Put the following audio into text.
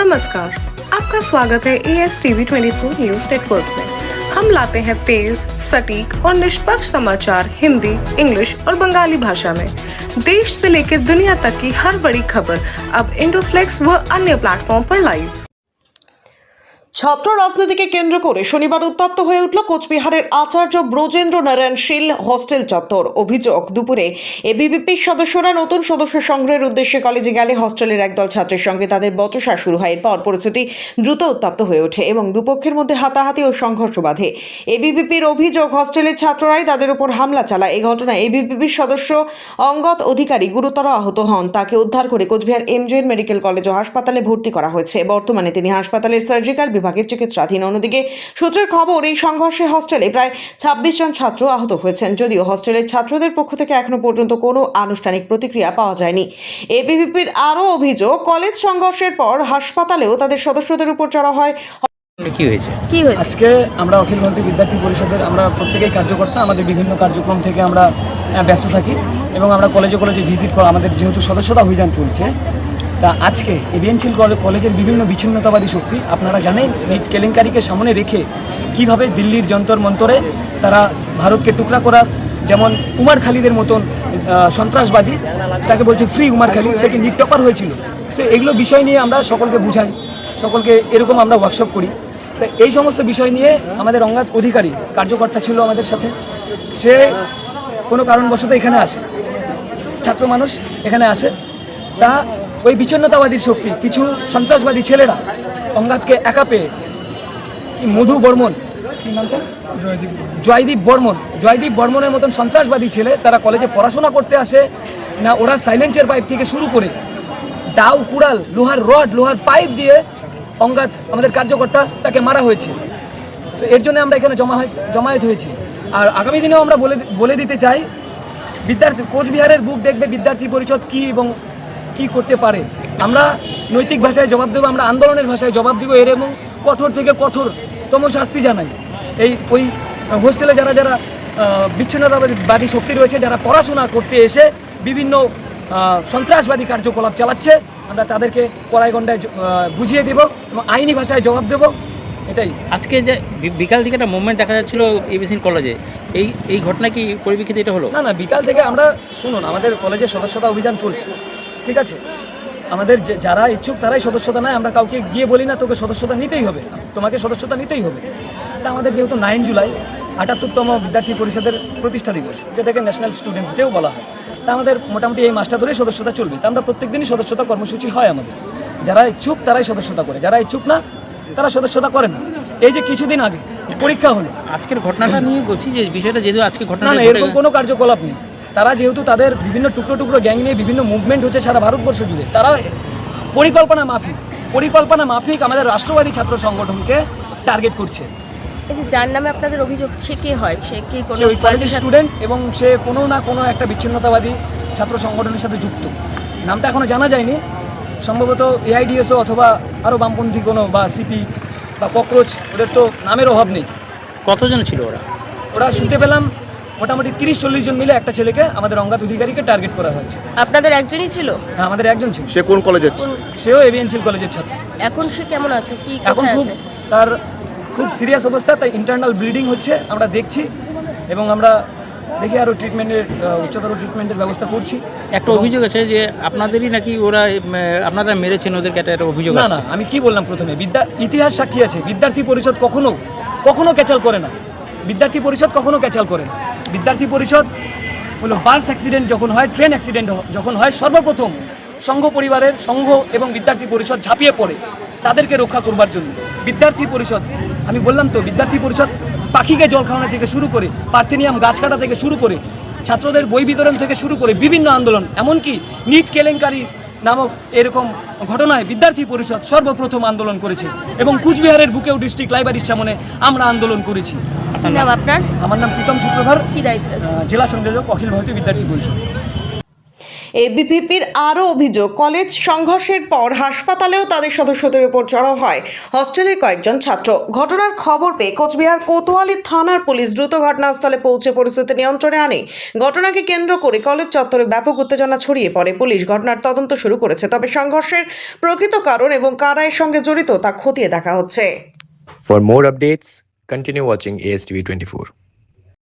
नमस्कार, आपका स्वागत है ASTV 24 न्यूज नेटवर्क में। हम लाते हैं तेज, सटीक और निष्पक्ष समाचार हिंदी, इंग्लिश और बंगाली भाषा में। देश से लेकर दुनिया तक की हर बड़ी खबर अब इंडोफ्लेक्स व अन्य प्लेटफॉर्म पर लाइव। ছাত্র রাজনীতিকে কেন্দ্র করে শনিবার উত্তপ্ত হয়ে উঠল কোচবিহারের আচার্য ব্রজেন্দ্র নারায়ণ শীল হস্টেল চত্বর। অভিযোগ, দুপুরে এবিভিপির সদস্যরা নতুন সদস্য সংগ্রহের উদ্দেশ্যে কলেজে গেলে হস্টেলের একদল ছাত্রের সঙ্গে তাদের বচসা শুরু হয়। এরপর পরিস্থিতি দ্রুত উত্তপ্ত হয়ে ওঠে এবং দুপক্ষের মধ্যে হাতাহাতি ও সংঘর্ষ বাধে। এবিভিপির অভিযোগ, হস্টেলের ছাত্ররাই তাদের উপর হামলা চালায়। এই ঘটনায় এবিভিপির সদস্য অঙ্গদ অধিকারী গুরুতর আহত হন। তাকে উদ্ধার করে কোচবিহার MJN মেডিকেল কলেজ ও হাসপাতালে ভর্তি করা হয়েছে। বর্তমানে তিনি হাসপাতালের সার্জিক্যাল বিভাগের চিকিৎসাধীন। অন্যদিকে সূত্রের খবর, এই সংঘর্ষে হস্টেলে প্রায় 26 জন ছাত্র আহত হয়েছেন। যদিও হস্টেলের ছাত্রদের পক্ষ থেকে এখনো পর্যন্ত কোনো আনুষ্ঠানিক প্রতিক্রিয়া পাওয়া যায়নি। এবিভিপির আরও অভিযোগ, কলেজ সংঘর্ষের পর হাসপাতালেও তাদের সদস্যদের উপর চড়া হয়। কি হয়েছে? আজকে আমরা অখিল ভারতীয় বিদ্যার্থী পরিষদের আমরা প্রত্যেকেই কার্যকর্তা, আমাদের বিভিন্ন কার্যক্রম থেকে আমরা ব্যস্ত থাকি এবং আমরা কলেজে ভিজিট করা, আমাদের যেহেতু সদস্যতা অভিযান চলছে, তা আজকে এবিএনসিল কলেজের বিভিন্ন বিচ্ছিন্নতাবাদী শক্তি, আপনারা জানেন নিট কেলেঙ্কারিকে সামনে রেখে কিভাবে দিল্লির যন্তর মন্তরে তারা ভারতকে টুকরা করার, যেমন উমার খালিদের মতন সন্ত্রাসবাদী, তাকে বলছে ফ্রি উমার খালিদ, সে কি নিট টপার হয়েছিল। তো এগুলো বিষয় নিয়ে আমরা সকলকে বুঝাই, সকলকে এরকম আমরা ওয়ার্কশপ করি। তো এই সমস্ত বিষয় নিয়ে আমাদের অঙ্গদ অধিকারী কার্যকর্তা ছিল আমাদের সাথে, সে কোনো কারণবশত এখানে আসে, ছাত্র মানুষ এখানে আসে, তা ওই বিচ্ছিন্নতাবাদী শক্তি কিছু সন্ত্রাসবাদী ছেলেরা অঙ্গাদকে একা পেয়ে মধু বর্মন, কি নামটা, জয়দীপ বর্মনের মতন সন্ত্রাসবাদী ছেলে, তারা কলেজে পড়াশোনা করতে আসে না, ওরা সাইলেন্সের পাইপ থেকে শুরু করে দাও, কুড়াল, লোহার রড, লোহার পাইপ দিয়ে অঙ্গাদ আমাদের কার্যকর্তা তাকে মারা হয়েছে। তো এর জন্য আমরা এখানে জমায়েত হয়েছি। আর আগামী দিনেও আমরা বলে দিতে চাই, বিদ্যার্থী কোচবিহারের বুক দেখবে বিদ্যার্থী পরিষদ কী এবং কি করতে পারে। আমরা নৈতিক ভাষায় জবাব দেবো, আমরা আন্দোলনের ভাষায় জবাব দেবো এর, এবং কঠোর থেকে কঠোরতম শাস্তি জানাই। ওই হোস্টেলে যারা বিচ্ছিন্নতাবাদী শক্তি রয়েছে, যারা পড়াশোনা করতে এসে বিভিন্ন সন্ত্রাসবাদী কার্যকলাপ চালাচ্ছে, আমরা তাদেরকে কড়াই গণ্ডায় বুঝিয়ে দেব এবং আইনি ভাষায় জবাব দেব। এটাই। আজকে যে বিকাল থেকে একটা মুভমেন্ট দেখা যাচ্ছিল এবিসিএন কলেজে, এই ঘটনা কি পরিপ্রেক্ষিতে এটা হলো? না, বিকাল থেকে আমরা, শুনুন, আমাদের কলেজের সদস্যতা অভিযান চলছে, ঠিক আছে? আমাদের যারা ইচ্ছুক তারাই সদস্যতা নেয়, আমরা কাউকে গিয়ে বলি না তোকে সদস্যতা নিতেই হবে, তোমাকে সদস্যতা নিতেই হবে। তা আমাদের যেহেতু 9 জুলাই 78তম বিদ্যার্থী পরিষদের প্রতিষ্ঠা দিবস, যেটাকে ন্যাশনাল স্টুডেন্টস ডেও বলা হয়, তা আমাদের মোটামুটি এই মাসটা ধরেই সদস্যতা চলবে। তা আমরা প্রত্যেক দিনই সদস্যতা কর্মসূচি হয় আমাদের। যারা ইচ্ছুক তারাই সদস্যতা করে, যারা ইচ্ছুক না তারা সদস্যতা করে না। এই যে কিছুদিন আগে পরীক্ষা হলো, আজকের ঘটনাটা নিয়ে বলছি যে বিষয়টা যেহেতু আজকে ঘটনা, না এরকম কোনো কার্যকলাপ নেই। তারা যেহেতু তাদের বিভিন্ন টুকরো গ্যাং নিয়ে বিভিন্ন মুভমেন্ট হচ্ছে সারা ভারতবর্ষ জুড়ে, তারা পরিকল্পনা মাফিক আমাদের রাষ্ট্রবাদী ছাত্র সংগঠনকে টার্গেট করছে। এই যে যার নামে আপনাদের অভিযোগ, সে কে হয়? সে কি কোনো কলেজের স্টুডেন্ট এবং সে কোনো না কোনো একটা বিচ্ছিন্নতাবাদী ছাত্র সংগঠনের সাথে যুক্ত। নামটা এখনো জানা যায়নি, সম্ভবত AIDSO অথবা আরও বামপন্থী কোনো, বা সিপি বা ককরোচ, ওদের তো নামের অভাব নেই। কতজন ছিল ওরা শুনতে পেলাম মোটামুটি 30-40 জন মিলে একটা ছেলেকে, আমাদের অঙ্গদ অধিকারীকে টার্গেট করা হয়েছে। আপনাদের একজনই ছিল? হ্যাঁ, আমাদের একজন ছিল। সে কোন কলেজের? সেও এবিএনসিল কলেজের ছাত্র। এখন সে কেমন আছে? কি এখন তার খুব সিরিয়াস অবস্থা, তাই ইন্টারনাল ব্লিডিং হচ্ছে, আমরা দেখছি এবং আমরা দেখি আরও উচ্চতর ট্রিটমেন্টের ব্যবস্থা করছি। একটা অভিযোগ আছে যে আপনাদেরই নাকি ওরা আপনারা মেরেছেন ওদেরকে, একটা অভিযোগ। না, আমি কি বললাম প্রথমে, ইতিহাস সাক্ষী আছে, বিদ্যার্থী পরিষদ কখনো ক্যাচাল করে না। বিদ্যার্থী পরিষদ কখনো ক্যাচাল করে না। বিদ্যার্থী পরিষদ হলো বাস অ্যাক্সিডেন্ট যখন হয়, ট্রেন অ্যাক্সিডেন্ট যখন হয়, সর্বপ্রথম সংঘ এবং বিদ্যার্থী পরিষদ ঝাঁপিয়ে পড়ে তাদেরকে রক্ষা করবার জন্য। বিদ্যার্থী পরিষদ, আমি বললাম তো, বিদ্যার্থী পরিষদ পাখিকে জল খাওয়ানো থেকে শুরু করে, পার্থেনিয়াম গাছ কাটা থেকে শুরু করে, ছাত্রদের বই বিতরণ থেকে শুরু করে বিভিন্ন আন্দোলন, এমনকি নিট কেলেঙ্কারি নামক এরকম ঘটনায় বিদ্যার্থী পরিষদ সর্বপ্রথম আন্দোলন করেছে এবং কুচবিহারের বুকেও ডিস্ট্রিক্ট লাইব্রেরির সামনে আমরা আন্দোলন করেছি। আপনার? আমার নাম প্রীতম সূত্রধর, কি দায়িত্ব আছে? জেলা সংযোজক, অখিল ভারতীয় বিদ্যার্থী পরিষদ। এবিভিপির আরও অভিযোগ, কলেজ সংঘর্ষের পর হাসপাতালেও তাদের সদস্যদের উপর চড়াও হয় হস্টেলের কয়েকজন ছাত্র। ঘটনার খবর পেয়ে কোচবিহার কোতোয়ালি থানার পুলিশ দ্রুত ঘটনাস্থলে পৌঁছে পরিস্থিতি নিয়ন্ত্রণে আনে। ঘটনাকে কেন্দ্র করে কলেজ চত্বরে ব্যাপক উত্তেজনা ছড়িয়ে পড়ে। পুলিশ ঘটনার তদন্ত শুরু করেছে, তবে সংঘর্ষের প্রকৃত কারণ এবং কারা এর সঙ্গে জড়িত তা খতিয়ে দেখা হচ্ছে। For more updates, continue watching ASTV 24.